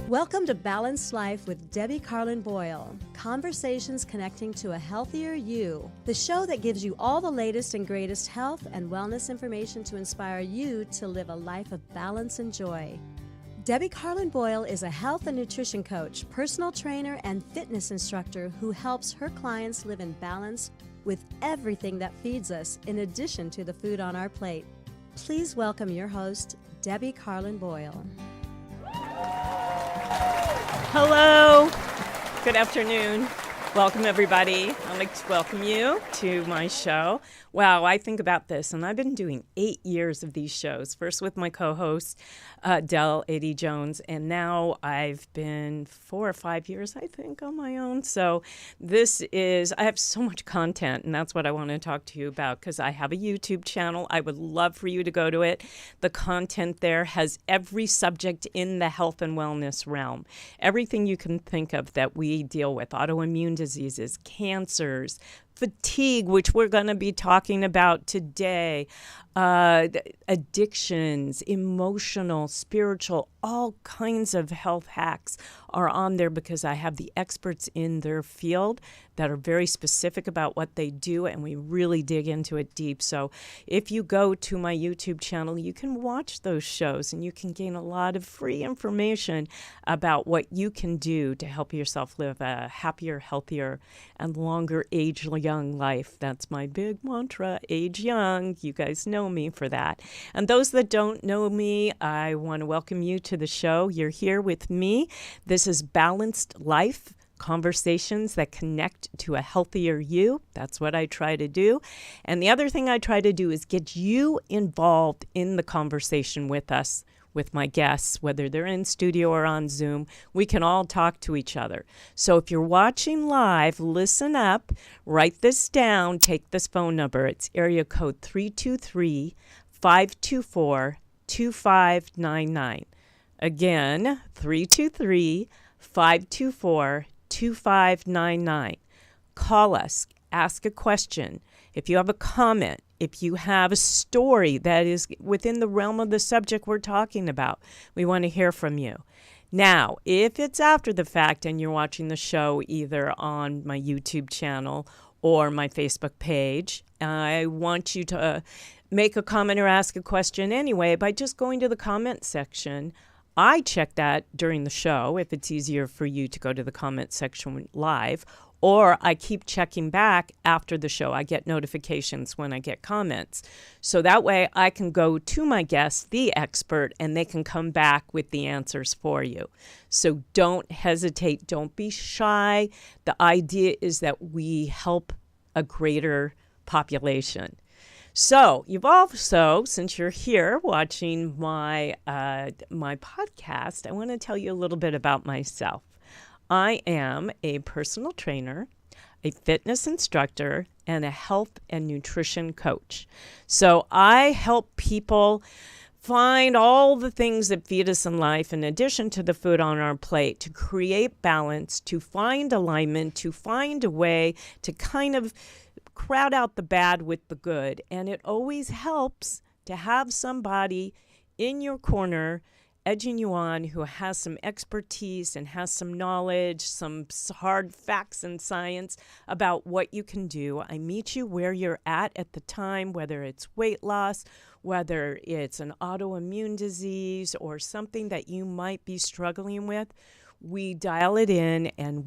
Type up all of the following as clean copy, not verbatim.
Welcome to Balanced Life with Debbie Carlin Boyle. Conversations connecting to a healthier you. The show that gives you all the latest and greatest health and wellness information to inspire you to live a life of balance and joy. Debbie Carlin Boyle is a health and nutrition coach, personal trainer, and fitness instructor who helps her clients live in balance with everything that feeds us, in addition to the food on our plate. Please welcome your host, Debbie Carlin Boyle. Hello, good afternoon. Welcome, everybody. I'd like to welcome you to my show. Wow, I think about this, and I've been doing 8 years of these shows, first with my co-host, Del A.D. Jones, and now I've been 4 or 5 years, I think, on my own. So I have so much content, and that's what I want to talk to you about, because I have a YouTube channel. I would love for you to go to it. The content there has every subject in the health and wellness realm. Everything you can think of that we deal with, autoimmune diseases, cancers, fatigue, which we're going to be talking about today, addictions, emotional, spiritual, all kinds of health hacks are on there because I have the experts in their field that are very specific about what they do, and we really dig into it deep. So if you go to my YouTube channel, you can watch those shows and you can gain a lot of free information about what you can do to help yourself live a happier, healthier, and longer age young life. That's my big mantra, age young. You guys know me for that. And those that don't know me, I want to welcome you to the show. You're here with me. This is Balanced Life, conversations that connect to a healthier you. That's what I try to do. And the other thing I try to do is get you involved in the conversation with us, with my guests, whether they're in studio or on Zoom. We can all talk to each other. So if you're watching live, listen up, write this down, take this phone number. It's area code 323-524-2599. Again, 323-524-2599. Call us, ask a question. If you have a comment, if you have a story that is within the realm of the subject we're talking about, we want to hear from you. Now, if it's after the fact and you're watching the show either on my YouTube channel or my Facebook page, I want you to make a comment or ask a question anyway by just going to the comment section. I check that during the show if it's easier for you to go to the comment section live, or I keep checking back after the show. I get notifications when I get comments. So that way I can go to my guest, the expert, and they can come back with the answers for you. So don't hesitate. Don't be shy. The idea is that we help a greater population. So you've also, since you're here watching my podcast, I want to tell you a little bit about myself. I am a personal trainer, a fitness instructor, and a health and nutrition coach. So I help people find all the things that feed us in life in addition to the food on our plate, to create balance, to find alignment, to find a way to kind of crowd out the bad with the good. And it always helps to have somebody in your corner edging you on who has some expertise and has some knowledge, some hard facts and science about what you can do. I meet you where you're at the time, whether it's weight loss, whether it's an autoimmune disease or something that you might be struggling with. We dial it in and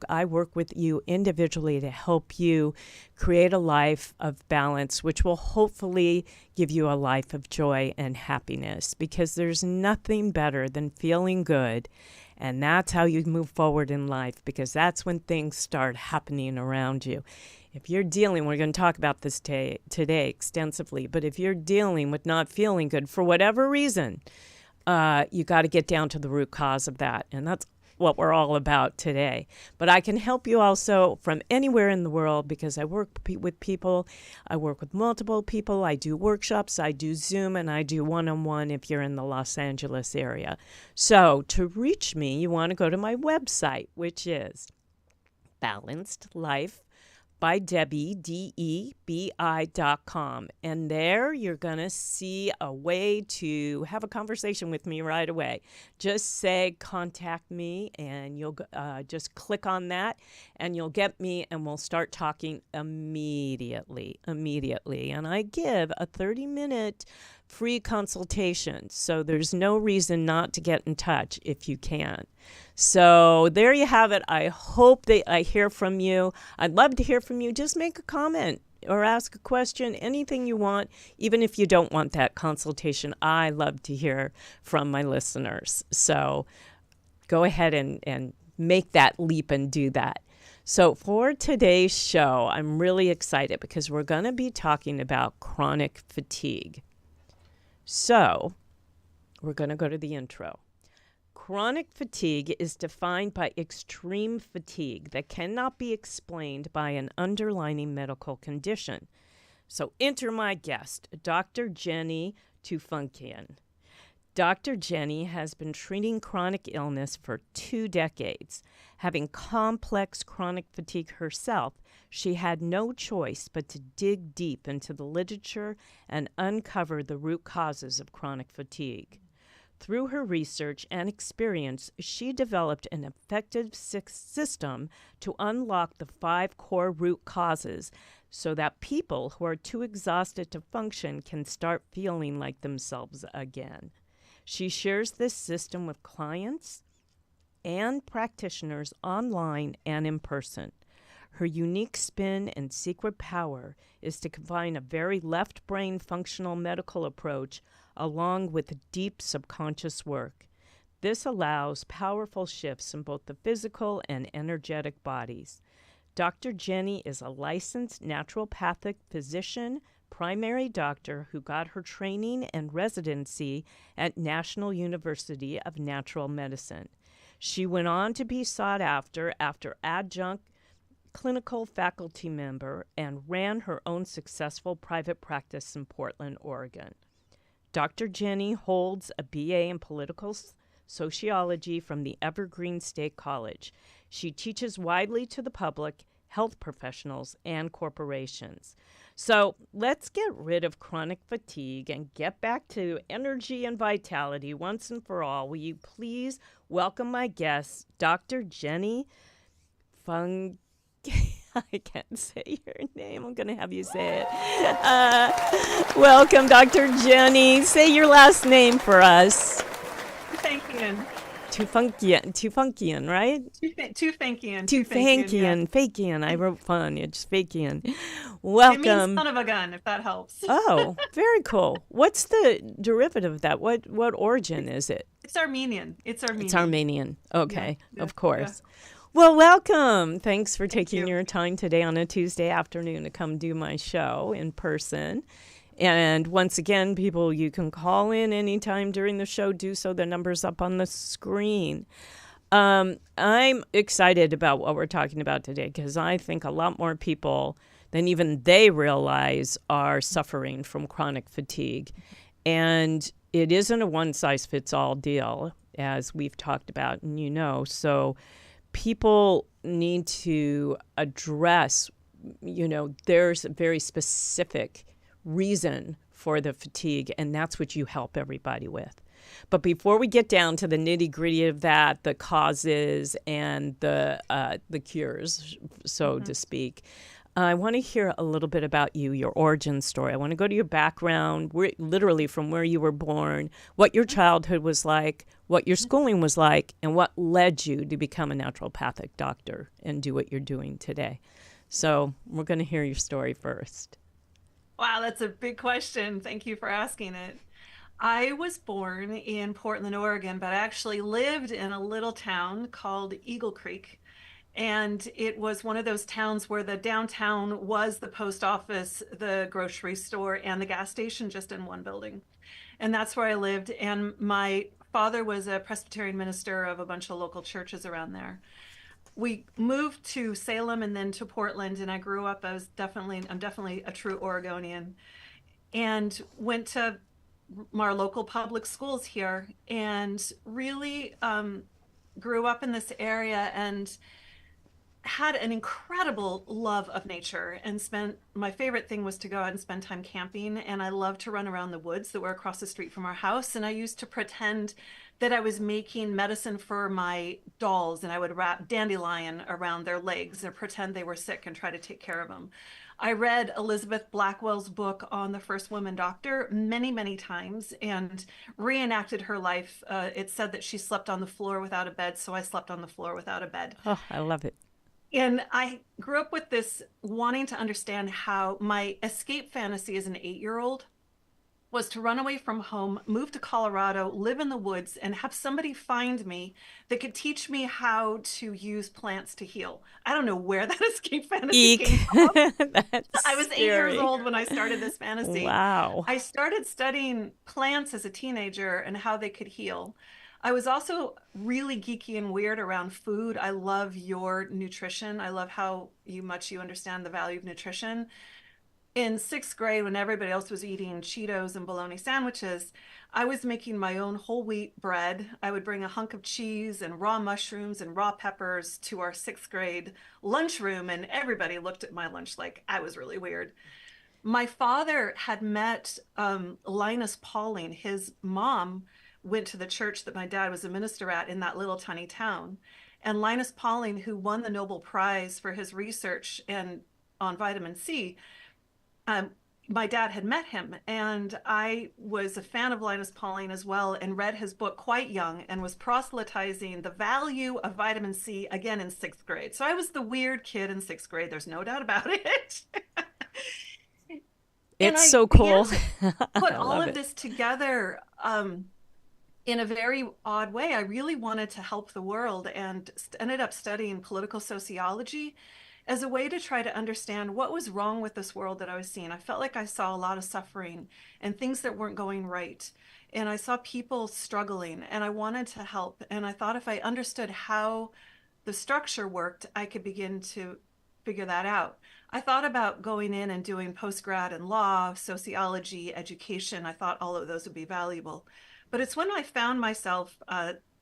I work with you individually to help you create a life of balance, which will hopefully give you a life of joy and happiness, because there's nothing better than feeling good. And that's how you move forward in life, because that's when things start happening around you. If you're dealing, we're going to talk about this today extensively, but if you're dealing with not feeling good for whatever reason, you got to get down to the root cause of that. And that's what we're all about today. But I can help you also from anywhere in the world, because I work with people. I work with multiple people. I do workshops, I do Zoom, and I do one-on-one if you're in the Los Angeles area. So to reach me, you want to go to my website, which is balancedlife by Debbie, DEBI.com. And there you're going to see a way to have a conversation with me right away. Just say, contact me, and you'll just click on that, and you'll get me, and we'll start talking immediately. And I give a 30-minute free consultation, so there's no reason not to get in touch if you can. So there you have it. I hope that I hear from you. I'd love to hear from you. Just make a comment or ask a question, anything you want, even if you don't want that consultation. I love to hear from my listeners. So go ahead and make that leap and do that. So for today's show, I'm really excited because we're going to be talking about chronic fatigue. So we're going to go to the intro. Chronic fatigue is defined by extreme fatigue that cannot be explained by an underlying medical condition. So enter my guest, Dr. Jenny Tufenkian. Dr. Jenny has been treating chronic illness for 2 decades. Having complex chronic fatigue herself, she had no choice but to dig deep into the literature and uncover the root causes of chronic fatigue. Through her research and experience, she developed an effective system to unlock the 5 core root causes so that people who are too exhausted to function can start feeling like themselves again. She shares this system with clients and practitioners online and in person. Her unique spin and secret power is to combine a very left brain functional medical approach along with deep subconscious work. This allows powerful shifts in both the physical and energetic bodies. Dr. Jenny is a licensed naturopathic physician, primary doctor who got her training and residency at National University of Natural Medicine. She went on to be sought after adjunct clinical faculty member and ran her own successful private practice in Portland, Oregon. Dr. Jenny holds a BA in political sociology from the Evergreen State College. She teaches widely to the public, health professionals, and corporations. So let's get rid of chronic fatigue and get back to energy and vitality once and for all. Will you please welcome my guest, Dr. Jenny Fung. I can't say your name. I'm going to have you say it. Welcome, Dr. Jenny. Say your last name for us. Tufenkian. Tufenkian, right? Tufenkian. Fakian. I wrote fun. It's Fakian. Welcome. It means son of a gun, if that helps. Oh, very cool. What's the derivative of that? What origin is it? It's Armenian. It's Armenian. Okay, yeah, of course. Yeah. Well, welcome. Thanks for taking your time today on a Tuesday afternoon to come do my show in person. And once again, people, you can call in anytime during the show. Do so. The number's up on the screen. I'm excited about what we're talking about today because I think a lot more people than even they realize are suffering from chronic fatigue. And it isn't a one-size-fits-all deal, as we've talked about, and you know. So people need to address, there's a very specific reason for the fatigue, and that's what you help everybody with. But before we get down to the nitty-gritty of that, the causes and the cures, so to speak, I want to hear a little bit about you, your origin story. I want to go to your background, literally from where you were born, what your childhood was like, what your schooling was like, and what led you to become a naturopathic doctor and do what you're doing today. So we're going to hear your story first. Wow, that's a big question. Thank you for asking it. I was born in Portland, Oregon, but actually lived in a little town called Eagle Creek. And it was one of those towns where the downtown was the post office, the grocery store, and the gas station just in one building. And that's where I lived. And my father was a Presbyterian minister of a bunch of local churches around there. We moved to Salem and then to Portland, and I grew up. I'm definitely a true Oregonian, and went to our local public schools here, and really grew up in this area. And had an incredible love of nature and spent my favorite thing was to go out and spend time camping, and I love to run around the woods that were across the street from our house, and I used to pretend that I was making medicine for my dolls, and I would wrap dandelion around their legs and pretend they were sick and try to take care of them. I read Elizabeth Blackwell's book on the first woman doctor many, many times and reenacted her life. It said that she slept on the floor without a bed, so I slept on the floor without a bed. Oh, I love it. And I grew up with this wanting to understand how my escape fantasy as an 8-year-old was to run away from home, move to Colorado, live in the woods, and have somebody find me that could teach me how to use plants to heal. I don't know where that escape fantasy Eek. came from. That's I was 8 years scary. old when I started this fantasy. Wow. I started studying plants as a teenager and how they could heal. I was also really geeky and weird around food. I love your nutrition. I love how much you understand the value of nutrition. In sixth grade, when everybody else was eating Cheetos and bologna sandwiches, I was making my own whole wheat bread. I would bring a hunk of cheese and raw mushrooms and raw peppers to our sixth grade lunchroom, and everybody looked at my lunch like I was really weird. My father had met Linus Pauling. His mom went to the church that my dad was a minister at in that little tiny town. And Linus Pauling, who won the Nobel Prize for his research and on vitamin C, um, my dad had met him, and I was a fan of Linus Pauling as well, and read his book quite young and was proselytizing the value of vitamin C again in sixth grade. So I was the weird kid in sixth grade. There's no doubt about it. And It's I so began cool. to put I all love of it. this together in a very odd way. I really wanted to help the world and ended up studying political sociology as a way to try to understand what was wrong with this world that I was seeing. I felt like I saw a lot of suffering and things that weren't going right. And I saw people struggling, and I wanted to help. And I thought if I understood how the structure worked, I could begin to figure that out. I thought about going in and doing postgrad in law, sociology, education. I thought all of those would be valuable. But it's when I found myself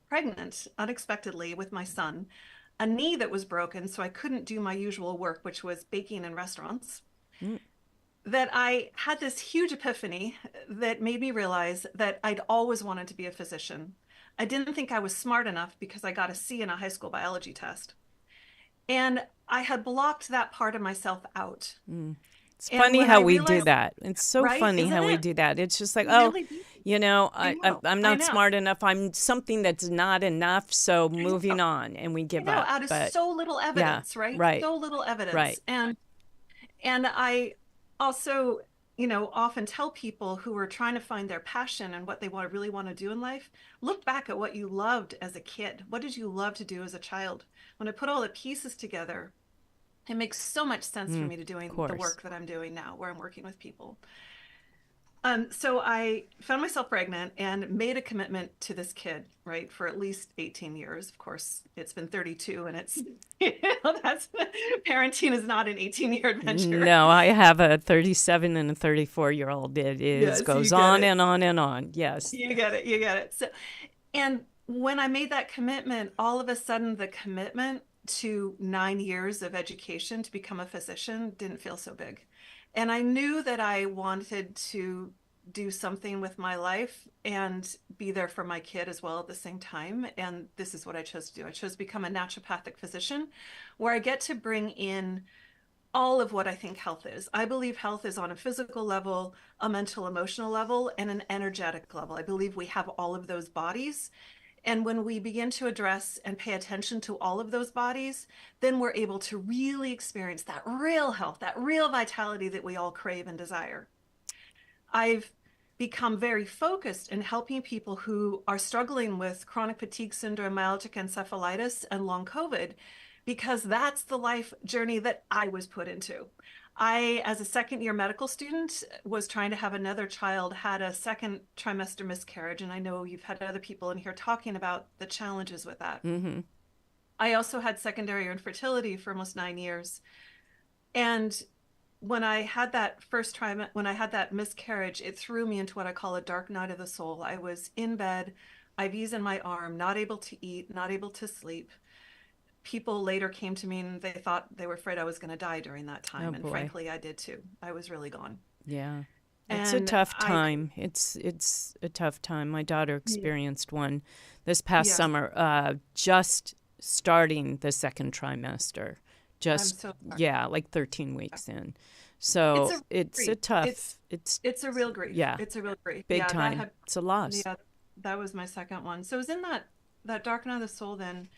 pregnant unexpectedly with my son, a knee that was broken, so I couldn't do my usual work, which was baking in restaurants, Mm. that I had this huge epiphany that made me realize that I'd always wanted to be a physician. I didn't think I was smart enough because I got a C in a high school biology test. And I had blocked that part of myself out. Mm. It's And funny when I how we do realized, that. It's so right, funny isn't how we it? do that. It's just like, We oh, really do. I I know, I'm I not know, smart enough. I'm something that's not enough. So I moving know, on, and we I give know, up. out of But so little yeah, evidence, right? right, So little right. evidence. And I also, often tell people who are trying to find their passion and what they really want to do in life, look back at what you loved as a kid. What did you love to do as a child? When I put all the pieces together, it makes so much sense for Mm, me to of doing the course. work that I'm doing now, where I'm working with people. So I found myself pregnant and made a commitment to this kid, right, for at least 18 years. Of course, it's been 32, and it's, that's parenting is not an 18-year adventure. No, I have a 37 and a 34-year-old. It is Yes, you goes get on it. and on and on. Yes. You get it. You get it. So, and when I made that commitment, all of a sudden the commitment to 9 years of education to become a physician didn't feel so big. And I knew that I wanted to do something with my life and be there for my kid as well at the same time. And this is what I chose to do. I chose to become a naturopathic physician where I get to bring in all of what I think health is. I believe health is on a physical level, a mental, emotional level, and an energetic level. I believe we have all of those bodies. And when we begin to address and pay attention to all of those bodies, then we're able to really experience that real health, that real vitality that we all crave and desire. I've become very focused in helping people who are struggling with chronic fatigue syndrome, myalgic encephalitis, and long COVID, because that's the life journey that I was put into. I, as a second year medical student, was trying to have another child, had a second trimester miscarriage, and I know you've had other people in here talking about the challenges with that. Mm-hmm. I also had secondary infertility for almost 9 years. And when I had that when I had that miscarriage, it threw me into what I call a dark night of the soul. I was in bed, IVs in my arm, not able to eat, not able to sleep. people later came to me and they thought they were afraid I was going to die during that Oh time. And boy. frankly, I did too. I was really gone. Yeah. It's a And tough I, time. It's a tough time. My daughter yeah, experienced one this past yeah, summer, just starting the second trimester. I'm Just so sorry. yeah, like 13 weeks in. It's So a it's a grief. tough. It's It's a real grief. yeah, It's a real grief. big Yeah, that time. had, It's a loss. yeah, that was my second one. So it was in that dark night of the soul. Then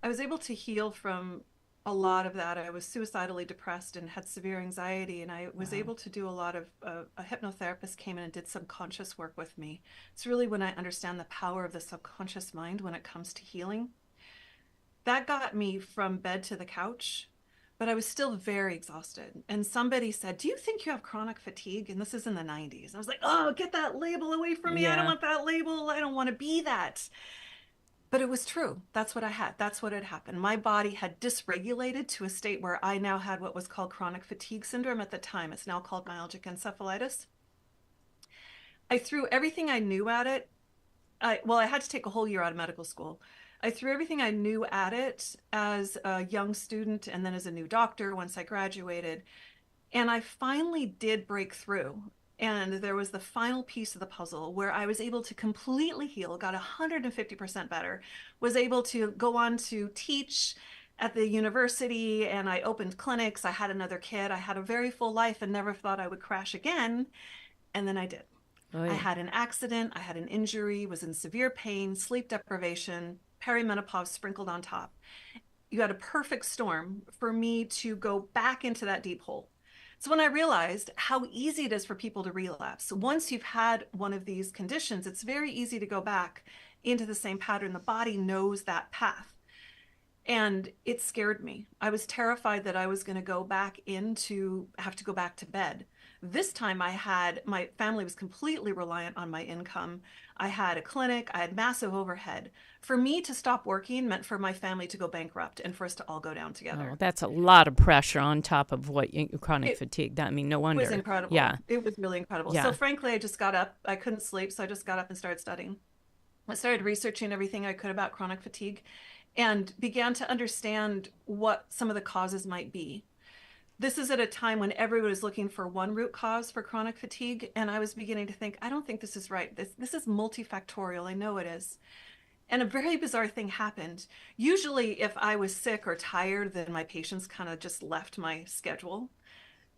I was able to heal from a lot of that. I was suicidally depressed and had severe anxiety, and I was Wow. able to do a lot of. A hypnotherapist came in and did subconscious work with me. It's really when I understand the power of the subconscious mind when it comes to healing. That got me from bed to the couch, but I was still very exhausted. And somebody said, "Do you think you have chronic fatigue?" And this is in the 90s. I was like, "Oh, get that label away from me. I don't Yeah. want that label. I don't want to be that." But it was true. That's what I had. That's what had happened. My body had dysregulated to a state where I now had what was called chronic fatigue syndrome at the time. It's now called myalgic encephalitis. I threw everything I knew at it. I had to take a whole year out of medical school. I threw everything I knew at it as a young student and then as a new doctor once I graduated. And I finally did break through. And there was the final piece of the puzzle where I was able to completely heal, got 150% better, was able to go on to teach at the university, and I opened clinics. I had another kid. I had a very full life and never thought I would crash again. And then I did. I Oy. had an accident, I had an injury, was in severe pain, sleep deprivation, perimenopause sprinkled on top. You had a perfect storm for me to go back into that deep hole. So when I realized how easy it is for people to relapse, once you've had one of these conditions, it's very easy to go back into the same pattern. The body knows that path. And it scared me. I was terrified that I was going to go back into, have to go back to bed. This time my family was completely reliant on my income. I had a clinic, I had massive overhead. For me to stop working meant for my family to go bankrupt and for us to all go down Oh, together. that's a lot of pressure on top of chronic It fatigue. That I mean, no was wonder. incredible. Yeah. It was really incredible. So Yeah. frankly, I just got up. I couldn't sleep, so I just got up and started studying. I started researching everything I could about chronic fatigue and began to understand what some of the causes might be. This is at a time when everyone was looking for one root cause for chronic fatigue, and I was beginning to think, I don't think this is right. This is multifactorial. I know it is. And a very bizarre thing happened. Usually, if I was sick or tired, then my patients kind of just left my schedule.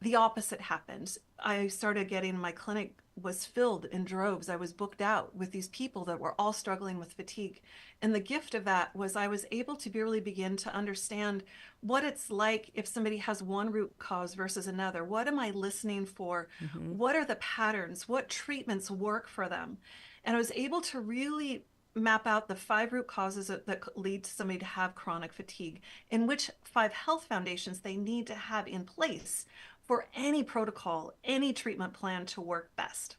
The opposite happened. I started getting my clinic was filled in droves. I was booked out with these people that were all struggling with fatigue. And the gift of that was I was able to really begin to understand what it's like if somebody has one root cause versus another. What am I listening for? Hmm. What are the patterns? What treatments work for them? And I was able to really map out the 5 root causes that lead to somebody to have chronic fatigue and which 5 health foundations they need to have in place for any protocol, any treatment plan to work best.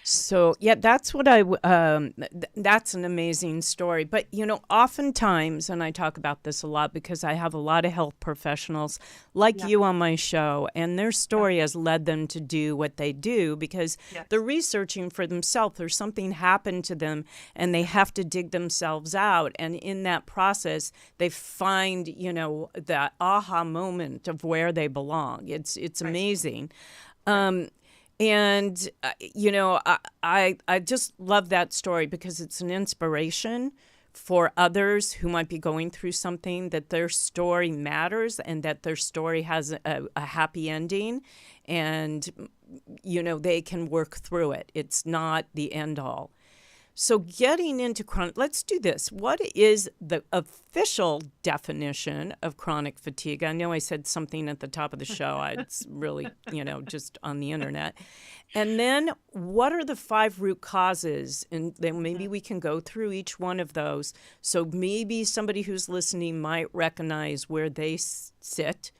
So yeah, that's what that's an amazing story. But oftentimes, and I talk about this a lot because I have a lot of health professionals like Yeah, you on my show, and their yeah, story has led them to do what they do because they're yes, researching for themselves, or something happened to them, and they have to dig themselves out. And in that process, they find that aha moment of where they belong. It's right, amazing. right. Um, and I just love that story because it's an inspiration for others who might be going through something, that their story matters and that their story has a happy ending, and they can work through it. It's not the end all. So getting into chronic, let's do this. What is the official definition of chronic fatigue? I know I said something at the top of the show. It's really, just on the internet. And then what are the 5 root causes? And then maybe we can go through each one of those. So maybe somebody who's listening might recognize where they sit,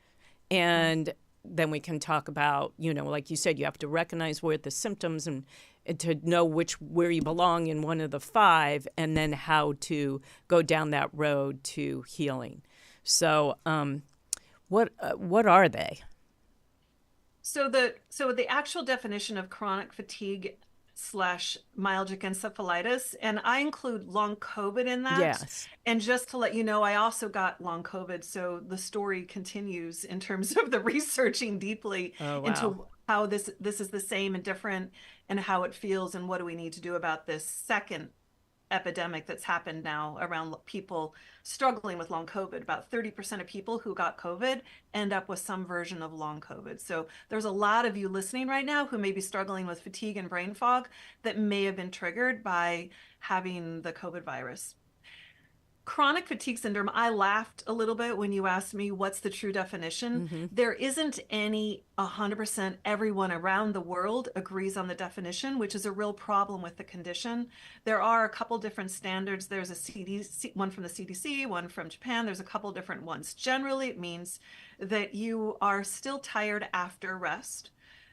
Mhm. and then we can talk about, like you said, you have to recognize where the symptoms and to know where you belong in one of the 5, and then how to go down that road to healing. So, what are they? So the actual definition of chronic fatigue slash myalgic encephalitis. And I include long COVID in that. Yes. And just to let you know, I also got long COVID. So the story continues in terms of the researching deeply into how this is the same and different, and how it feels, and what do we need to do about this second epidemic that's happened now around people struggling with long COVID. About 30% of people who got COVID end up with some version of long COVID. So there's a lot of you listening right now who may be struggling with fatigue and brain fog that may have been triggered by having the COVID virus. Chronic fatigue syndrome, I laughed a little bit when you asked me what's the true definition. There isn't any 100% everyone around the world agrees on the definition, which is a real problem with the condition. There are a couple different standards. There's a CDC, one from the CDC, one from Japan. There's a couple different ones. Generally, it means that you are still tired after rest,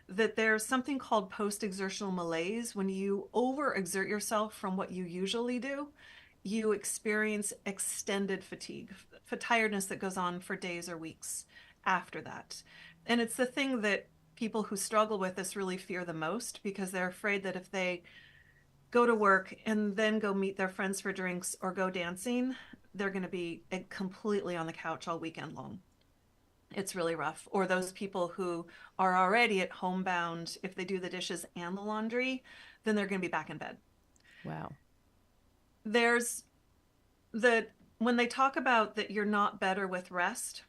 that there's something called post-exertional malaise. When you overexert yourself from what you usually do, you experience extended fatigue, for tiredness that goes on for days or weeks after that. And it's the thing that people who struggle with this really fear the most, because they're afraid that if they go to work and then go meet their friends for drinks or go dancing, they're going to be completely on the couch all weekend long. It's really rough. Or those people who are already at homebound, if they do the dishes and the laundry, then they're going to be back in bed. Wow. There's when they talk about that you're not better with rest,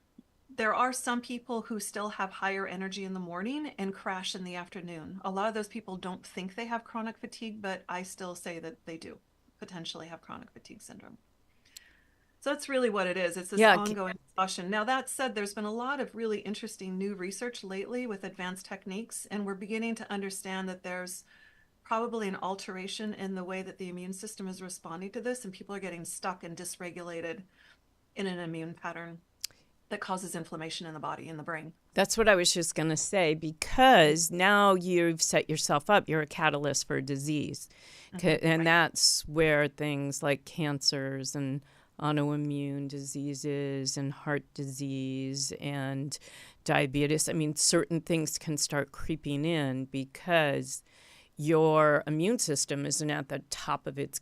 there are some people who still have higher energy in the morning and crash in the afternoon. A lot of those people don't think they have chronic fatigue, but I still say that they do potentially have chronic fatigue syndrome. So that's really what it is. It's this ongoing discussion. Now, that said, there's been a lot of really interesting new research lately with advanced techniques, and we're beginning to understand that there's probably an alteration in the way that the immune system is responding to this, and people are getting stuck and dysregulated in an immune pattern that causes inflammation in the body, in the brain. That's what I was just going to say, because now you've set yourself up. You're a catalyst for disease. And that's where things like cancers and autoimmune diseases and heart disease and diabetes, I mean, certain things can start creeping in because your immune system isn't at the top of its,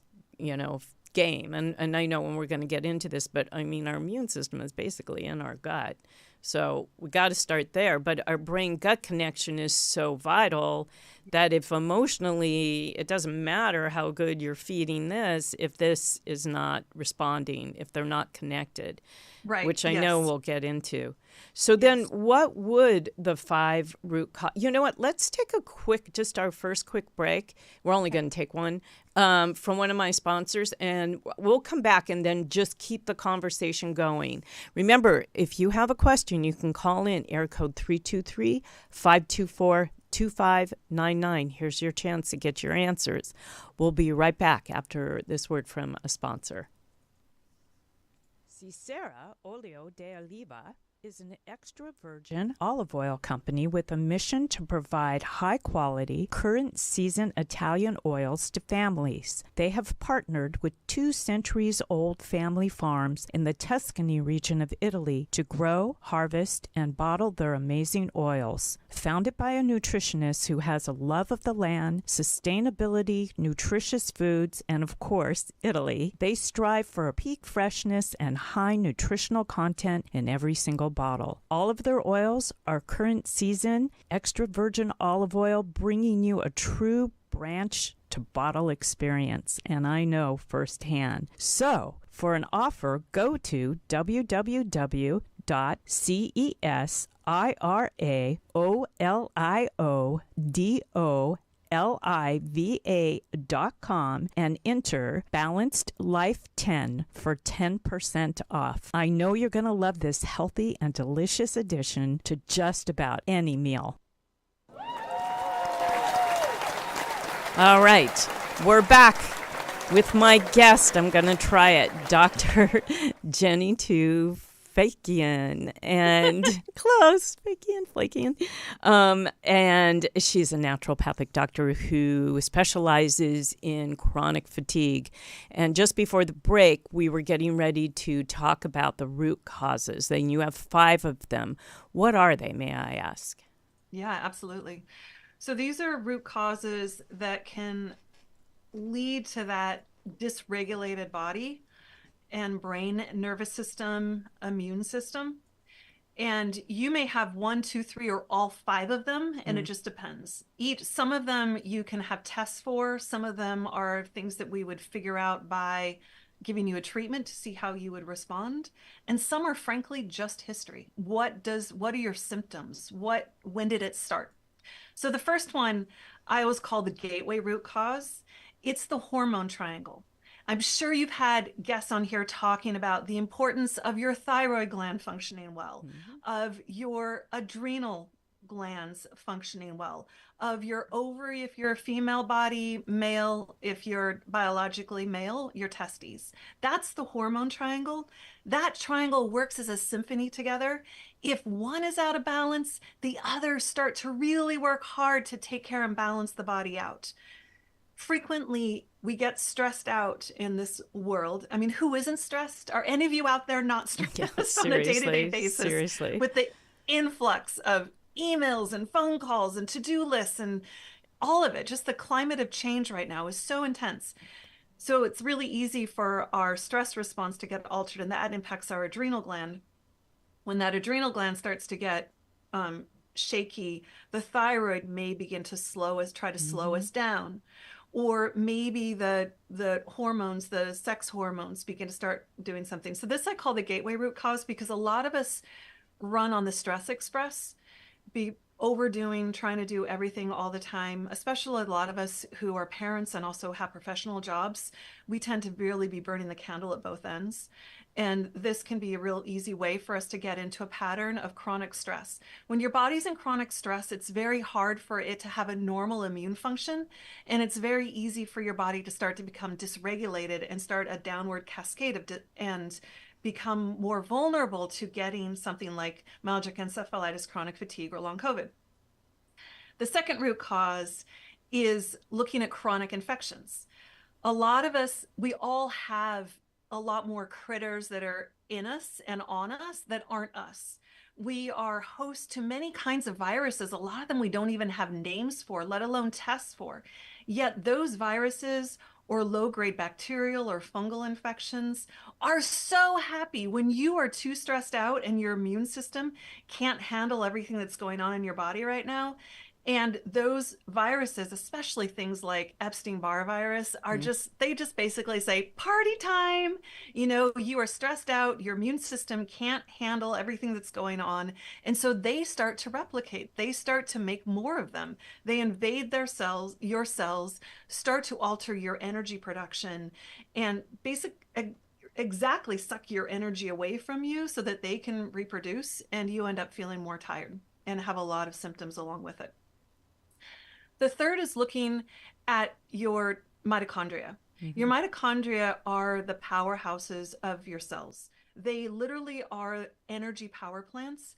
game. And I know when we're going to get into this, but I mean, our immune system is basically in our gut. So we got to start there. But our brain-gut connection is so vital that if emotionally, it doesn't matter how good you're feeding this, if this is not responding, if they're not connected, right? Which I know we'll get into. So then what would the 5 root cause? You know what? Let's take our first quick break. We're only going to take one from one of my sponsors, and we'll come back and then just keep the conversation going. Remember, if you have a question, you can call in air code 323-524-2599. Here's your chance to get your answers. We'll be right back after this word from a sponsor. Cicera Olio de Oliva is an extra virgin olive oil company with a mission to provide high-quality, current-season Italian oils to families. They have partnered with 2 centuries-old family farms in the Tuscany region of Italy to grow, harvest, and bottle their amazing oils. Founded by a nutritionist who has a love of the land, sustainability, nutritious foods, and, of course, Italy, they strive for a peak freshness and high nutritional content in every single bottle. All of their oils are current season, extra virgin olive oil, bringing you a true branch to bottle experience, and I know firsthand. So, for an offer, go to www.cesarioliva.com and enter Balanced Life 10 for 10% off. I know you're going to love this healthy and delicious addition to just about any meal. All right, we're back with my guest. I'm going to try it, Dr. Jenny Tufenkian, and close, Flakian. And she's a naturopathic doctor who specializes in chronic fatigue. And just before the break, we were getting ready to talk about the root causes. And you have 5 of them. What are they, may I ask? Yeah, absolutely. So these are root causes that can lead to that dysregulated body and brain, nervous system, immune system. And you may have one, two, three, or all five of them, and it just depends. Some of them you can have tests for. Some of them are things that we would figure out by giving you a treatment to see how you would respond. And some are frankly just history. What are your symptoms? When did it start? So the first one I always call the gateway root cause. It's the hormone triangle. I'm sure you've had guests on here talking about the importance of your thyroid gland functioning well, of your adrenal glands functioning well, of your ovary if you're a female body, male if you're biologically male, your testes. That's the hormone triangle. That triangle works as a symphony together. If one is out of balance, the others start to really work hard to take care and balance the body out. Frequently, we get stressed out in this world. I mean, who isn't stressed? Are any of you out there not stressed on a day-to-day basis? Seriously. With the influx of emails and phone calls and to-do lists and all of it, just the climate of change right now is so intense. So it's really easy for our stress response to get altered, and that impacts our adrenal gland. When that adrenal gland starts to get shaky, the thyroid may begin to try to slow us down. Or maybe the hormones, the sex hormones begin to start doing something. So this I call the gateway root cause, because a lot of us run on the stress express, be overdoing, trying to do everything all the time, especially a lot of us who are parents and also have professional jobs. We tend to really be burning the candle at both ends. And this can be a real easy way for us to get into a pattern of chronic stress. When your body's in chronic stress, it's very hard for it to have a normal immune function. And it's very easy for your body to start to become dysregulated and start a downward cascade and become more vulnerable to getting something like myalgic encephalitis, chronic fatigue, or long COVID. The second root cause is looking at chronic infections. A lot of us, we all have a lot more critters that are in us and on us that aren't us. We are host to many kinds of viruses. A lot of them we don't even have names for, let alone tests for. Yet those viruses or low-grade bacterial or fungal infections are so happy when you are too stressed out and your immune system can't handle everything that's going on in your body right now. And those viruses, especially things like Epstein-Barr virus, they just basically say, party time. You are stressed out, your immune system can't handle everything that's going on. And so they start to replicate. They start to make more of them. They invade your cells, start to alter your energy production, and exactly suck your energy away from you so that they can reproduce, and you end up feeling more tired and have a lot of symptoms along with it. The third is looking at your mitochondria. Your mitochondria are the powerhouses of your cells. They literally are energy power plants.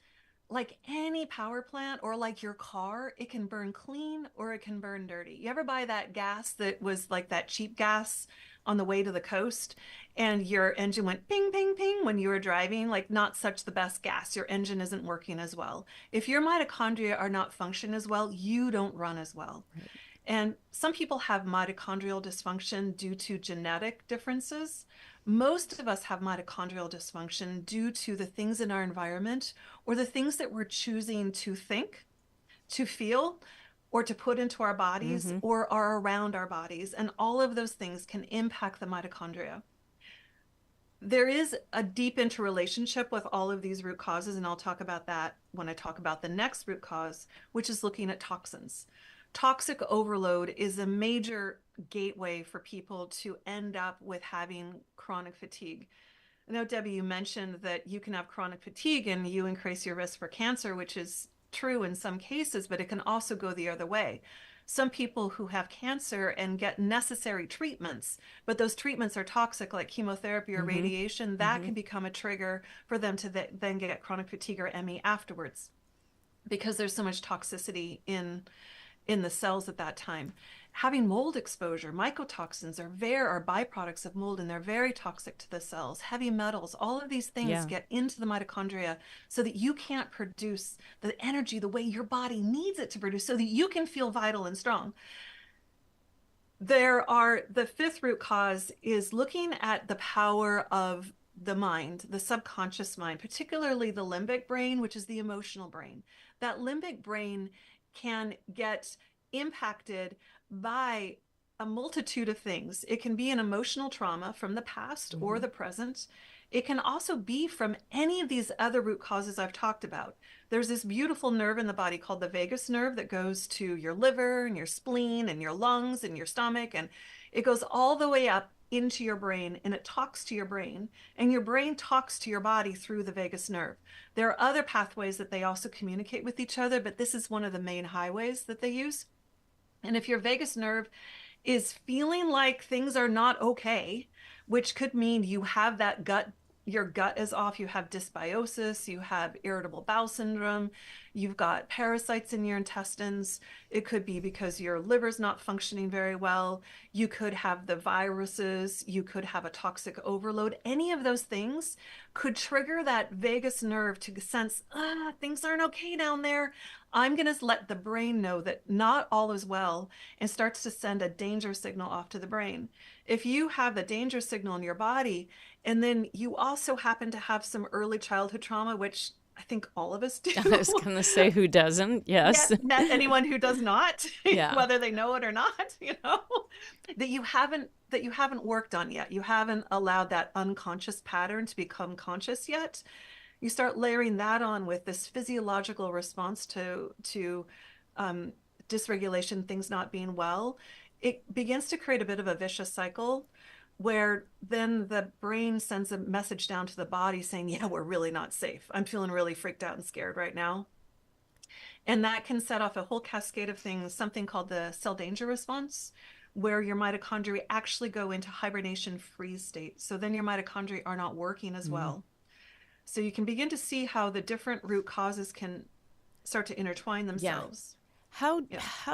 Like any power plant or like your car, it can burn clean or it can burn dirty. You ever buy that gas that was like that cheap gas on the way to the coast and your engine went ping, ping, ping when you were driving? Like, not such the best gas. Your engine isn't working as well. If your mitochondria are not functioning as well, you don't run as well. Right. And some people have mitochondrial dysfunction due to genetic differences. Most of us have mitochondrial dysfunction due to the things in our environment or the things that we're choosing to think, to feel, or to put into our bodies or are around our bodies. And all of those things can impact the mitochondria. There is a deep interrelationship with all of these root causes, and I'll talk about that when I talk about the next root cause, which is looking at toxins. Toxic overload is a major gateway for people to end up with having chronic fatigue. I know, Debbie, you mentioned that you can have chronic fatigue and you increase your risk for cancer, which is true in some cases, but it can also go the other way. Some people who have cancer and get necessary treatments, but those treatments are toxic, like chemotherapy or radiation, that can become a trigger for them to then get chronic fatigue or ME afterwards, because there's so much toxicity in in the cells at that time. Having mold exposure, mycotoxins are byproducts of mold, and they're very toxic to the cells. Heavy metals, all of these things get into the mitochondria so that you can't produce the energy the way your body needs it to produce so that you can feel vital and strong. The fifth root cause is looking at the power of the mind, the subconscious mind, particularly the limbic brain, which is the emotional brain. That limbic brain can get impacted by a multitude of things. It can be an emotional trauma from the past or the present. It can also be from any of these other root causes I've talked about. There's this beautiful nerve in the body called the vagus nerve that goes to your liver and your spleen and your lungs and your stomach. And it goes all the way up into your brain, and it talks to your brain, and your brain talks to your body through the vagus nerve. There are other pathways that they also communicate with each other, but this is one of the main highways that they use. And if your vagus nerve is feeling like things are not okay, which could mean you have that your gut is off, you have dysbiosis, you have irritable bowel syndrome, you've got parasites in your intestines. It could be because your liver's not functioning very well. You could have the viruses, you could have a toxic overload. Any of those things could trigger that vagus nerve to sense, things aren't okay down there. I'm going to let the brain know that not all is well, and starts to send a danger signal off to the brain. If you have the danger signal in your body, and then you also happen to have some early childhood trauma, which I think all of us do. I was going to say, who doesn't? Yes. Met anyone who does not, Yeah. whether they know it or not, that you haven't worked on yet. You haven't allowed that unconscious pattern to become conscious yet. You start layering that on with this physiological response to dysregulation, things not being well. It begins to create a bit of a vicious cycle where then the brain sends a message down to the body saying, yeah, we're really not safe. I'm feeling really freaked out and scared right now. And that can set off a whole cascade of things, something called the cell danger response, where your mitochondria actually go into hibernation freeze state. So then your mitochondria are not working as well. So you can begin to see how the different root causes can start to intertwine themselves. How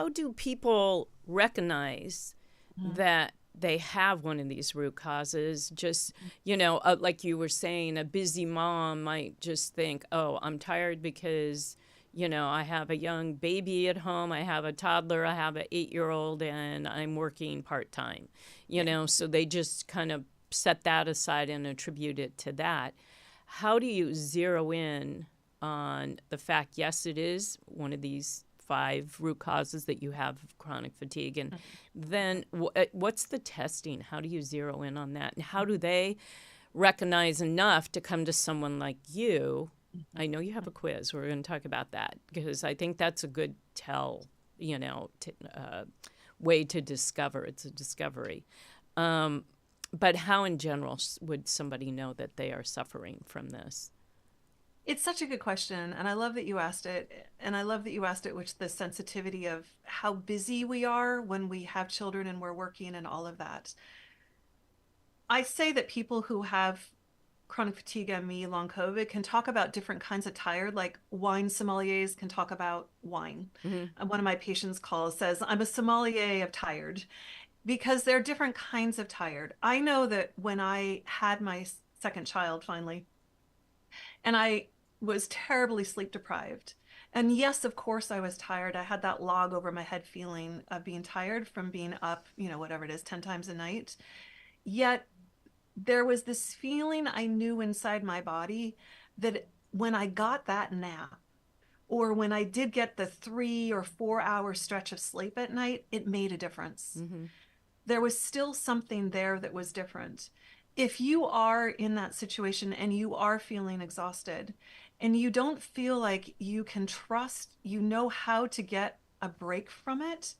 do people recognize that they have one of these root causes? Just, like you were saying, a busy mom might just think, oh, I'm tired because, I have a young baby at home, I have a toddler, I have an 8-year-old, and I'm working part-time, so they just kind of set that aside and attribute it to that. How do you zero in on the fact, yes, it is one of these 5 root causes that you have of chronic fatigue? And then what's the testing? How do you zero in on that? And how do they recognize enough to come to someone like you? I know you have a quiz. We're going to talk about that because I think that's a good way to discover. It's a discovery. But how in general would somebody know that they are suffering from this? It's such a good question, and I love that you asked it. And I love that you asked it with the sensitivity of how busy we are when we have children and we're working and all of that. I say that people who have chronic fatigue, ME, long COVID can talk about different kinds of tired, like wine sommeliers can talk about wine. One of my patients says, I'm a sommelier of tired, because there are different kinds of tired. I know that when I had my second child finally, and I was terribly sleep deprived. And yes, of course I was tired. I had that log over my head feeling of being tired from being up, whatever it is, 10 times a night. Yet there was this feeling I knew inside my body that when I got that nap, or when I did get the 3 or 4 hour stretch of sleep at night, it made a difference. There was still something there that was different. If you are in that situation and you are feeling exhausted and you don't feel like you can trust, how to get a break from it,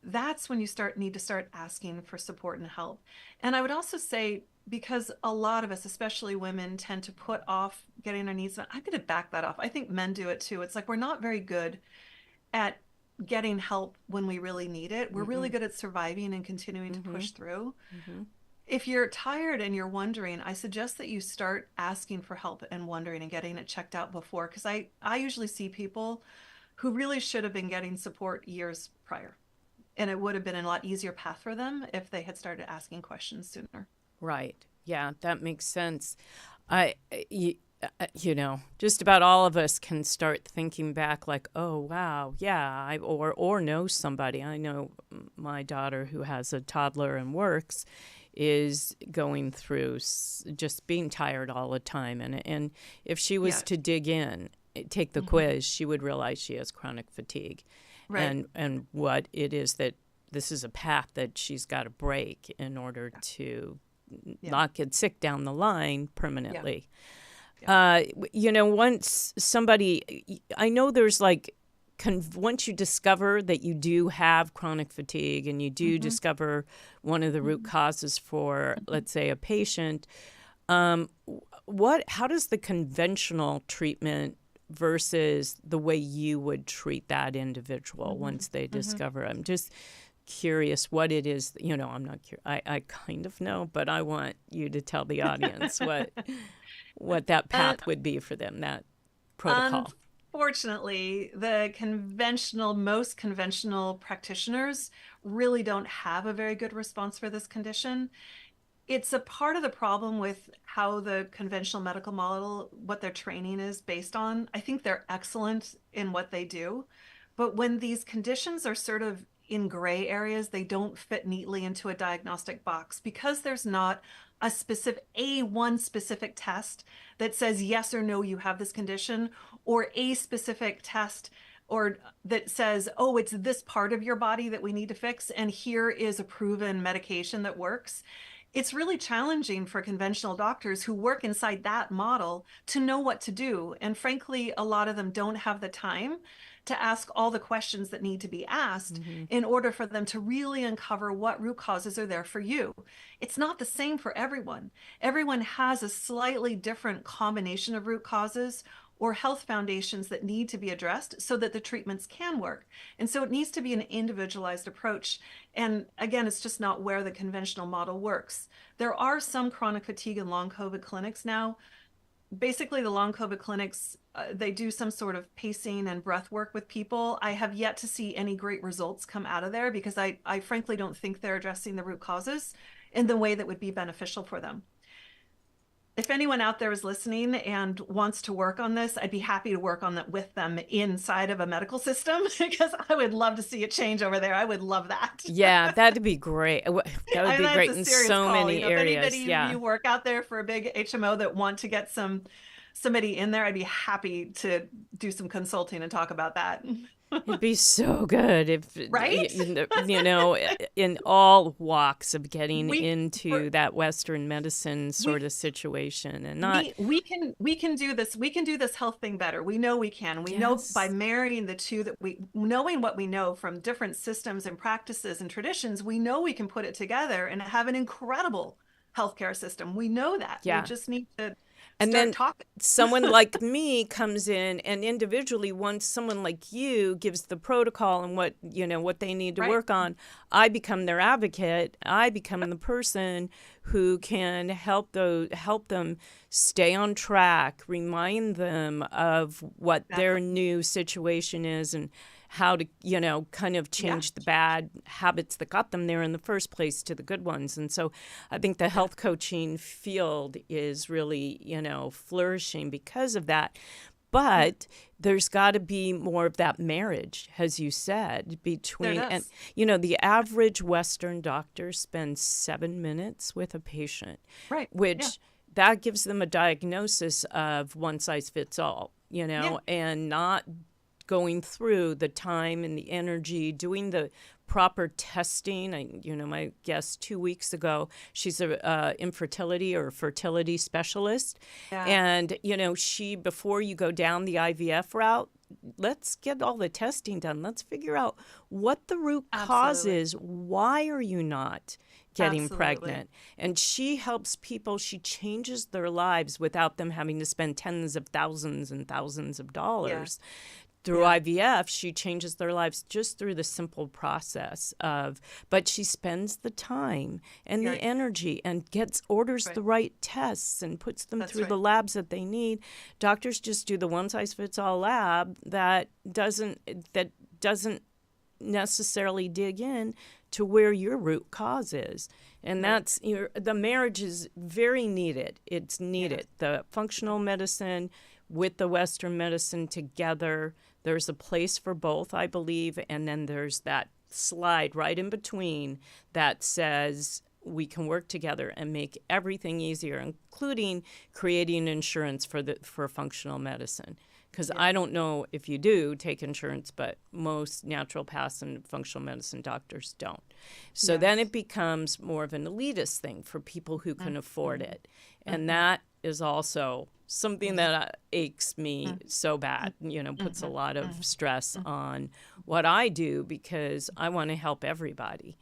that's when you need to start asking for support and help. And I would also say, because a lot of us, especially women, tend to put off getting our needs met, I'm going to back that off. I think men do it too. It's like we're not very good at getting help when we really need it. We're really good at surviving and continuing to push through. If you're tired and you're wondering, I suggest that you start asking for help and wondering and getting it checked out before, because I usually see people who really should have been getting support years prior. And it would have been a lot easier path for them if they had started asking questions sooner. Right. Yeah, that makes sense. I, you, just about all of us can start thinking back like, oh, wow, yeah, or know somebody. I know my daughter who has a toddler and works is going through just being tired all the time. And if she was to dig in, take the quiz, she would realize she has chronic fatigue. Right. And what it is that this is a path that she's got to break in order to not get sick down the line permanently. Once somebody, I know there's like, once you discover that you do have chronic fatigue and you do discover one of the root causes for, let's say, a patient, how does the conventional treatment versus the way you would treat that individual once they discover? I'm just curious what it is. I'm not curious. I kind of know, but I want you to tell the audience what that path would be for them, that protocol. Unfortunately, the most conventional practitioners really don't have a very good response for this condition. It's a part of the problem with how the conventional medical model, what their training is based on. I think they're excellent in what they do, but when these conditions are sort of in gray areas, they don't fit neatly into a diagnostic box because there's not one specific test that says yes or no, you have this condition, or a specific test or that says, oh, it's this part of your body that we need to fix, and here is a proven medication that works. It's really challenging for conventional doctors who work inside that model to know what to do. And frankly, a lot of them don't have the time to ask all the questions that need to be asked in order for them to really uncover what root causes are there for you. It's not the same for everyone. Everyone has a slightly different combination of root causes or health foundations that need to be addressed so that the treatments can work. And so it needs to be an individualized approach. And again, it's just not where the conventional model works. There are some chronic fatigue and long COVID clinics now. Basically, the long COVID clinics, they do some sort of pacing and breath work with people. I have yet to see any great results come out of there because I frankly don't think they're addressing the root causes in the way that would be beneficial for them. If anyone out there is listening and wants to work on this, I'd be happy to work on that with them inside of a medical system because I would love to see a change over there. I would love that. Yeah, that'd be great. That would be great in so many areas. If anybody you work out there for a big HMO that want to get somebody in there, I'd be happy to do some consulting and talk about that. It'd be so good if, right? In all walks of getting into that Western medicine sort of situation, and not we can do this. We can do this health thing better. We know we can. We know by marrying the two that knowing what we know from different systems and practices and traditions, we know we can put it together and have an incredible healthcare system. We know that. We just need to. And then someone like me comes in, and individually, once someone like you gives the protocol and what they need to work on, I become their advocate. I become the person who can help them stay on track, remind them of what their new situation is, and how to, kind of change the bad habits that got them there in the first place to the good ones. And so I think the health coaching field is really, flourishing because of that. But there's got to be more of that marriage, as you said, between, and, the average Western doctor spends 7 minutes with a patient, which that gives them a diagnosis of one size fits all, and not going through the time and the energy, doing the proper testing. My guest 2 weeks ago, she's a infertility or fertility specialist. Yeah. And, she, before you go down the IVF route, let's get all the testing done. Let's figure out what the root cause is. Why are you not getting pregnant? And she helps people. She changes their lives without them having to spend tens of thousands and thousands of dollars Through IVF, she changes their lives just through the simple process of, but she spends the time and the energy and orders the right tests and puts them through the labs that they need. Doctors just do the one-size-fits-all lab that doesn't necessarily dig in to where your root cause is. And that's, the marriage is very needed. It's needed. The functional medicine with the Western medicine together, there's a place for both, I believe. And then there's that slide right in between that says we can work together and make everything easier, including creating insurance for functional medicine. Because I don't know if you do take insurance, but most naturopaths and functional medicine doctors don't. So then it becomes more of an elitist thing for people who can afford it. And that is also something that aches me so bad, puts a lot of stress on what I do, because I want to help everybody.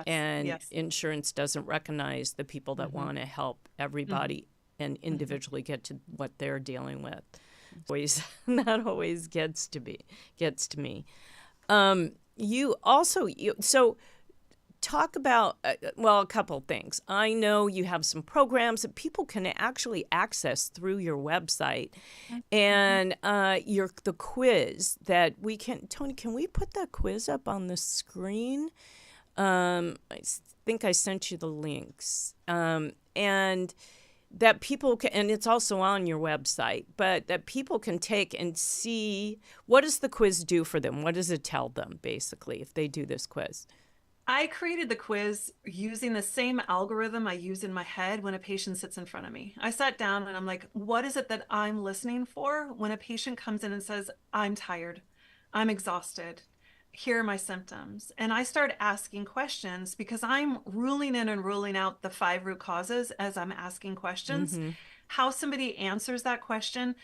And insurance doesn't recognize the people that want to help everybody and individually get to what they're dealing with. That always gets to me. So talk about, a couple things. I know you have some programs that people can actually access through your website, and the quiz that we can. Tony, can we put that quiz up on the screen? I think I sent you the links, and that people can, and it's also on your website, but that people can take and see, what does the quiz do for them? What does it tell them, basically, if they do this quiz? I created the quiz using the same algorithm I use in my head when a patient sits in front of me. I sat down and I'm like, what is it that I'm listening for when a patient comes in and says, I'm tired, I'm exhausted, here are my symptoms? And I start asking questions, because I'm ruling in and ruling out the 5 root causes as I'm asking questions. How somebody answers that question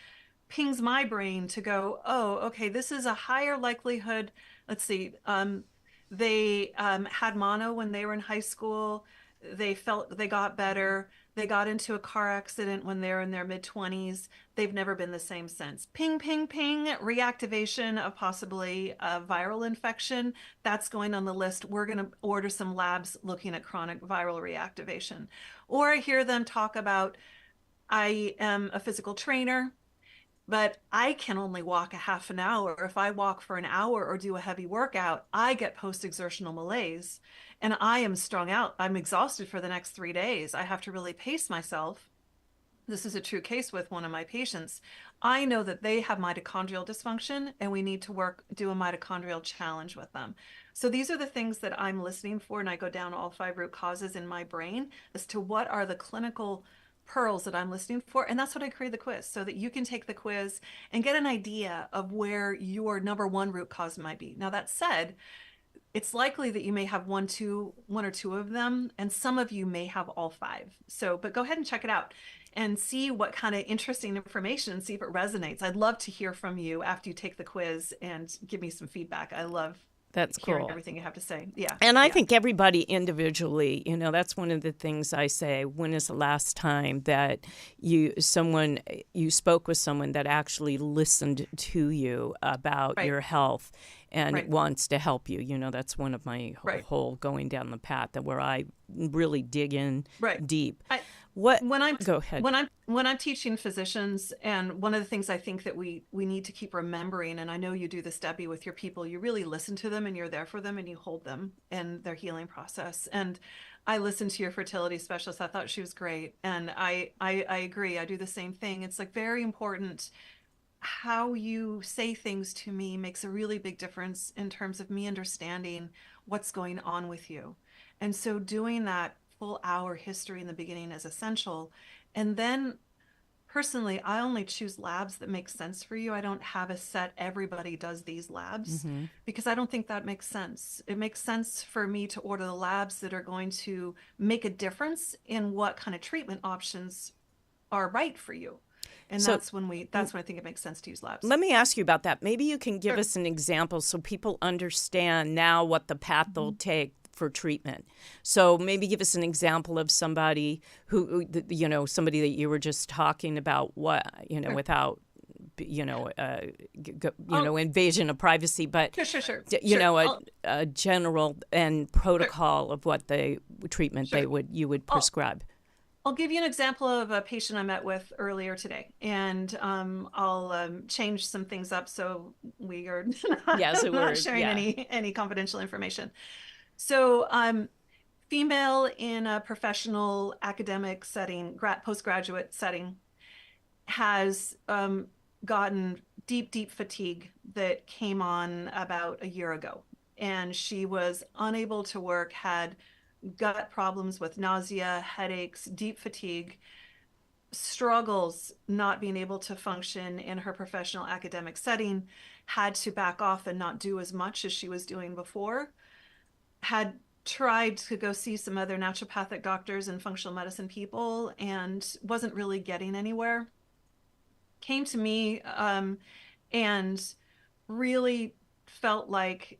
pings my brain to go, oh, okay, this is a higher likelihood. Let's see. They had mono when they were in high school. They felt they got better. They got into a car accident when they're in their mid-20s. They've never been the same since. Ping, ping, ping, reactivation of possibly a viral infection. That's going on the list. We're going to order some labs looking at chronic viral reactivation. Or I hear them talk about, I am a physical trainer, but I can only walk a half an hour. If I walk for an hour or do a heavy workout, I get post-exertional malaise and I am strung out. I'm exhausted for the next 3 days. I have to really pace myself. This is a true case with one of my patients. I know that they have mitochondrial dysfunction and we need to do a mitochondrial challenge with them. So these are the things that I'm listening for, and I go down all 5 root causes in my brain as to what are the clinical pearls that I'm listening for. And that's what I create the quiz, so that you can take the quiz and get an idea of where your number 1 root cause might be. Now, that said, it's likely that you may have one or two of them, and some of you may have all 5. So, but go ahead and check it out and see what kind of interesting information, see if it resonates. I'd love to hear from you after you take the quiz and give me some feedback. I love hearing everything you have to say. Yeah. And I think everybody individually, that's one of the things I say. When is the last time that you spoke with someone that actually listened to you about your health and wants to help you? That's one of my whole going down the path where I really dig in deep. Go ahead. When I'm teaching physicians, and one of the things I think that we need to keep remembering, and I know you do this, Debbie, with your people, you really listen to them and you're there for them and you hold them in their healing process. And I listened to your fertility specialist. I thought she was great. And I agree. I do the same thing. It's like very important. How you say things to me makes a really big difference in terms of me understanding what's going on with you. And so doing that full hour history in the beginning is essential. And then personally, I only choose labs that make sense for you. I don't have a set, everybody does these labs, because I don't think that makes sense. It makes sense for me to order the labs that are going to make a difference in what kind of treatment options are right for you. And so that's when I think it makes sense to use labs. Let me ask you about that. Maybe you can give us an example so people understand now what the path they'll take for treatment. So maybe give us an example of somebody somebody that you were just talking about, without invasion of privacy, but Sure. a general and protocol of what treatment you would prescribe. I'll give you an example of a patient I met with earlier today, and I'll change some things up so we are not sharing any confidential information. So, female in a professional academic setting, postgraduate setting, has gotten deep fatigue that came on about a year ago, and she was unable to work, had gut problems with nausea, headaches, deep fatigue, struggles not being able to function in her professional academic setting, had to back off and not do as much as she was doing before, had tried to go see some other naturopathic doctors and functional medicine people and wasn't really getting anywhere. Came to me and really felt like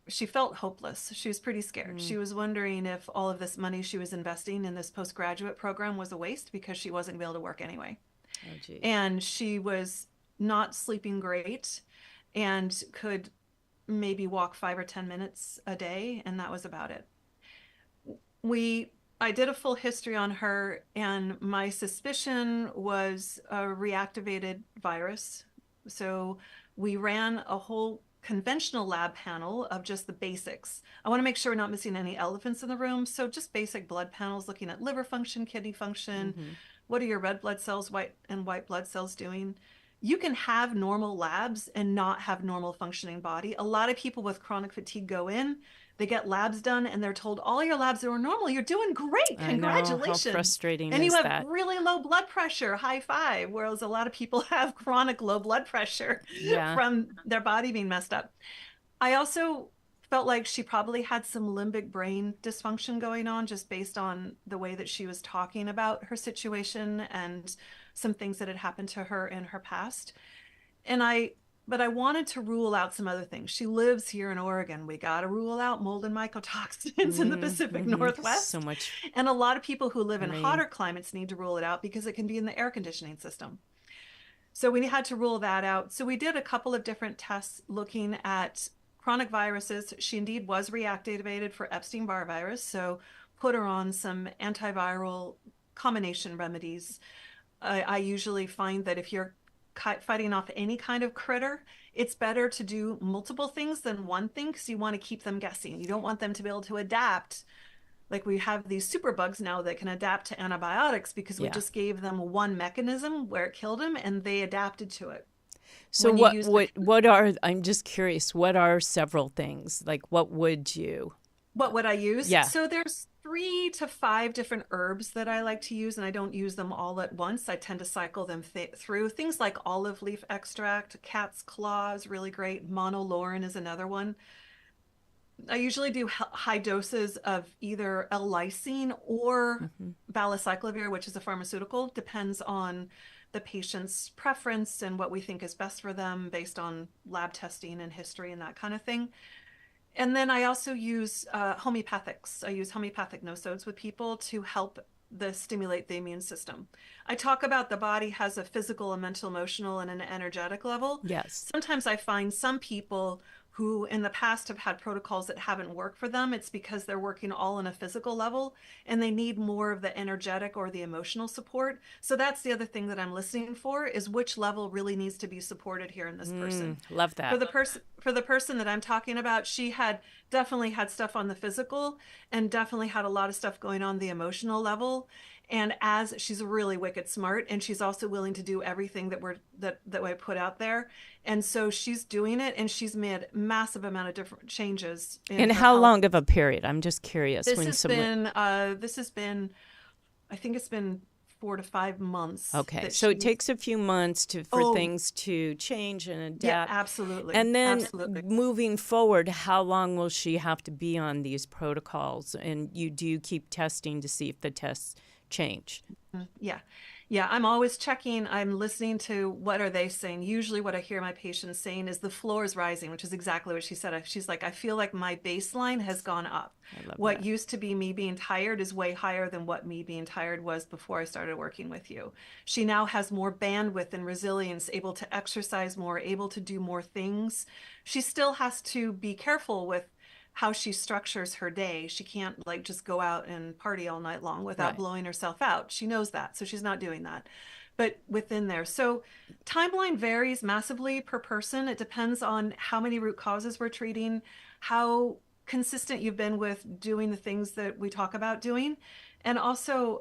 she felt hopeless. She was pretty scared. She was wondering if all of this money she was investing in this postgraduate program was a waste because she wasn't able to work anyway. Oh, geez. And she was not sleeping great and could maybe walk 5 or 10 minutes a day, and that was about it. I did a full history on her, and my suspicion was a reactivated virus. So we ran a whole conventional lab panel of just the basics. I want to make sure we're not missing any elephants in the room. So just basic blood panels looking at liver function, kidney function. What are your red blood cells, white blood cells doing? You can have normal labs and not have normal functioning body. A lot of people with chronic fatigue go in, they get labs done, and they're told all your labs are normal. You're doing great. Congratulations. How frustrating and is you have that? really low blood pressure, high five, whereas a lot of people have chronic low blood pressure from their body being messed up. I also felt like she probably had some limbic brain dysfunction going on just based on the way that she was talking about her situation and some things that had happened to her in her past. But I wanted to rule out some other things. She lives here in Oregon. We got to rule out mold and mycotoxins in the Pacific Northwest. So much. And a lot of people who live in hotter climates need to rule it out because it can be in the air conditioning system. So we had to rule that out. So we did a couple of different tests looking at chronic viruses. She indeed was reactivated for Epstein-Barr virus. So put her on some antiviral combination remedies. I usually find that if you're fighting off any kind of critter, it's better to do multiple things than one thing because you want to keep them guessing. You don't want them to be able to adapt. Like we have these superbugs now that can adapt to antibiotics because we just gave them one mechanism where it killed them and they adapted to it. So I'm just curious, what are several things? Like what would I use? Yeah. So there's 3 to 5 different herbs that I like to use, and I don't use them all at once. I tend to cycle them through. Things like olive leaf extract, cat's claw is really great. Monolaurin is another one. I usually do high doses of either L-lysine or valacyclovir, which is a pharmaceutical. Depends on the patient's preference and what we think is best for them based on lab testing and history and that kind of thing. And then I also use homeopathics. I use homeopathic nosodes with people to help stimulate the immune system. I talk about the body has a physical, a mental, emotional, and an energetic level. Yes. Sometimes I find some people who in the past have had protocols that haven't worked for them. It's because they're working all on a physical level and they need more of the energetic or the emotional support. So that's the other thing that I'm listening for is which level really needs to be supported here in this person. Love that. For the person that I'm talking about, she had definitely had stuff on the physical and definitely had a lot of stuff going on the emotional level. And as she's really wicked smart, and she's also willing to do everything that we put out there. And so she's doing it, and she's made massive amount of different changes. And how long of a period? I'm just curious. This has been, I think it's been 4 to 5 months. Okay, so it takes a few months for things to change and adapt. Yeah, absolutely. And then moving forward, how long will she have to be on these protocols? And do you keep testing to see if the tests change? Yeah, I'm always checking. I'm listening to what are they saying. Usually what I hear my patients saying is the floor is rising, which is exactly what she said. She's like, I feel like my baseline has gone up. I love What that. used to be me being tired is way higher than what me being tired was before I started working with you. She now has more bandwidth and resilience, able to exercise more, able to do more things. She still has to be careful with how she structures her day. She can't like just go out and party all night long without Right. blowing herself out. She knows that, so she's not doing that. But within there. So timeline varies massively per person. It depends on how many root causes we're treating, how consistent you've been with doing the things that we talk about doing, and also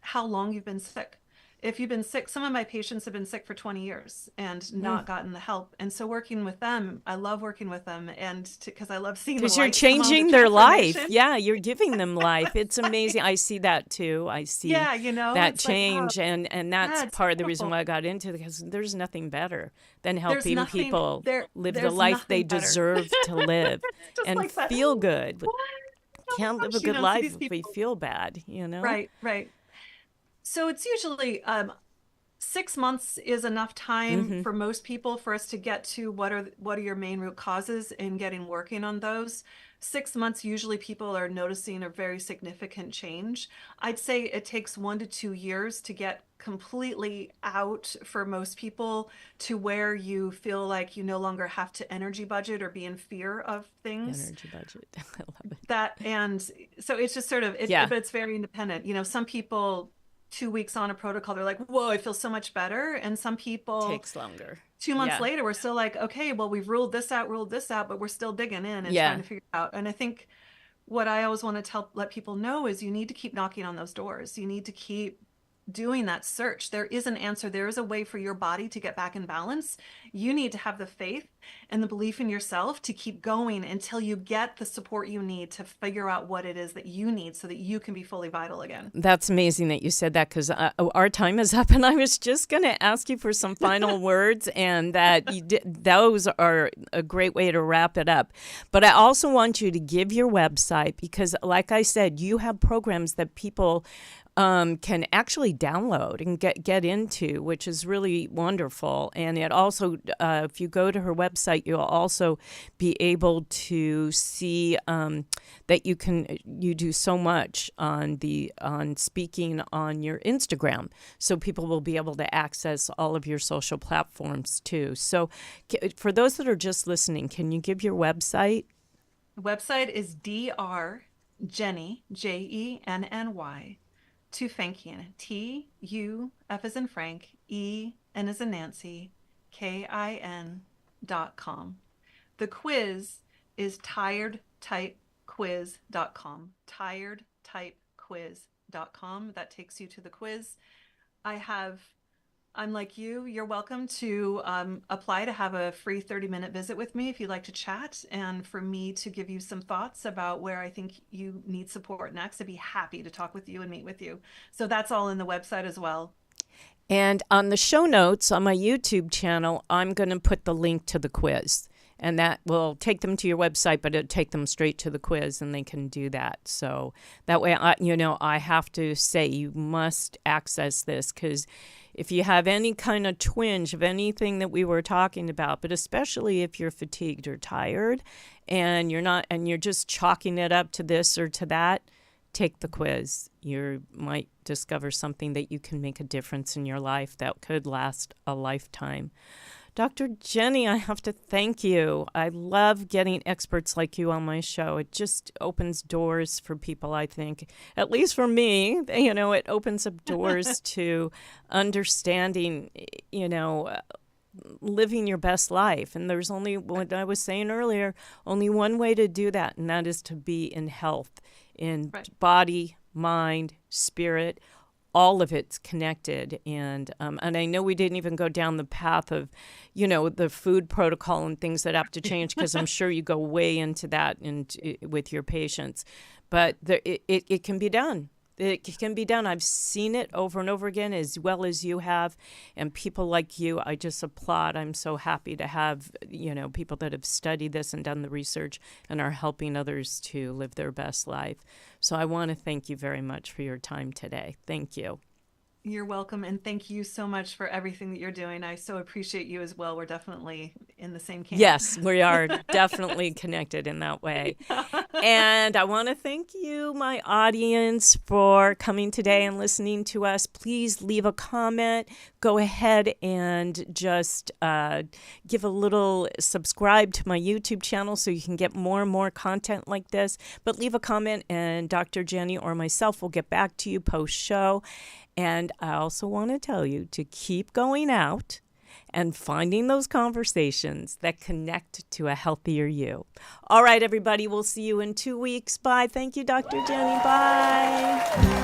how long you've been sick. If you've been sick, some of my patients have been sick for 20 years and not gotten the help. And so working with them, I love working with them, and because I love seeing the Because you're lights come on, the changing their life. transformation. Yeah, you're giving them life. It's amazing. I see that too. I see Yeah, that it's like, wow, change. And that's yeah, it's part of the reason beautiful. why I got into it, because there's nothing better than There's helping nothing people there. live the There's life they nothing better. deserve to live Just and like that. feel good. Oh Can't my live a gosh, good so life these if we people. feel bad, you know? Right, right. So it's usually 6 months is enough time Mm-hmm. for most people for us to get to what are your main root causes and getting working on those. 6 months, usually people are noticing a very significant change. I'd say it takes 1 to 2 years to get completely out for most people to where you feel like you no longer have to energy budget or be in fear of things. Energy budget. I love it. That and so it's just sort of Yeah, but it's very independent. Some people 2 weeks on a protocol, they're like, whoa, I feel so much better. And some people takes longer. 2 months Yeah. later, we're still like, okay, well, we've ruled this out, but we're still digging in and trying Yeah. to figure it out. And I think what I always want to let people know is you need to keep knocking on those doors. You need to keep doing that search. There is an answer. There is a way for your body to get back in balance. You need to have the faith and the belief in yourself to keep going until you get the support you need to figure out what it is that you need so that you can be fully vital again. That's amazing that you said that, because our time is up, and I was just going to ask you for some final words, and that those are a great way to wrap it up. But I also want you to give your website, because, like I said, you have programs that people can actually download and get into, which is really wonderful. And it also, if you go to her website, you'll also be able to see that you do so much on speaking on your Instagram, so people will be able to access all of your social platforms too. So, for those that are just listening, can you give your website? The website is Dr. Jenny, Jenny, Tufenkian, Tuf as in Frank, En as in Nancy, KIN.com. The quiz is tiredtypequiz.com. Tiredtypequiz.com. That takes you to the quiz. I'm like you. You're welcome to apply to have a free 30-minute visit with me if you'd like to chat, and for me to give you some thoughts about where I think you need support next. I'd be happy to talk with you and meet with you. So that's all in the website as well. And on the show notes on my YouTube channel, I'm going to put the link to the quiz. And that will take them to your website, but it'll take them straight to the quiz, and they can do that. So that way, I have to say you must access this, because if you have any kind of twinge of anything that we were talking about, but especially if you're fatigued or tired and you're just chalking it up to this or to that, take the quiz. You might discover something that you can make a difference in your life that could last a lifetime. Dr. Jenny, I have to thank you. I love getting experts like you on my show. It just opens doors for people, I think. At least for me, it opens up doors to understanding, living your best life. And there's only, what I was saying earlier, only one way to do that, and that is to be in health, in Right. body, mind, spirit. All of it's connected, and I know we didn't even go down the path of, the food protocol and things that have to change, because I'm sure you go way into that with your patients, but it can be done. It can be done. I've seen it over and over again, as well as you have, and people like you, I just applaud. I'm so happy to have, people that have studied this and done the research and are helping others to live their best life. So I want to thank you very much for your time today. Thank you. You're welcome. And thank you so much for everything that you're doing. I so appreciate you as well. We're definitely in the same camp. Yes, we are definitely connected in that way. And I want to thank you, my audience, for coming today and listening to us. Please leave a comment. Go ahead and just give a little subscribe to my YouTube channel so you can get more and more content like this. But leave a comment, and Dr. Jenny or myself will get back to you post-show. And I also want to tell you to keep going out and finding those conversations that connect to a healthier you. All right, everybody, we'll see you in 2 weeks. Bye. Thank you, Dr. Jenny. Bye.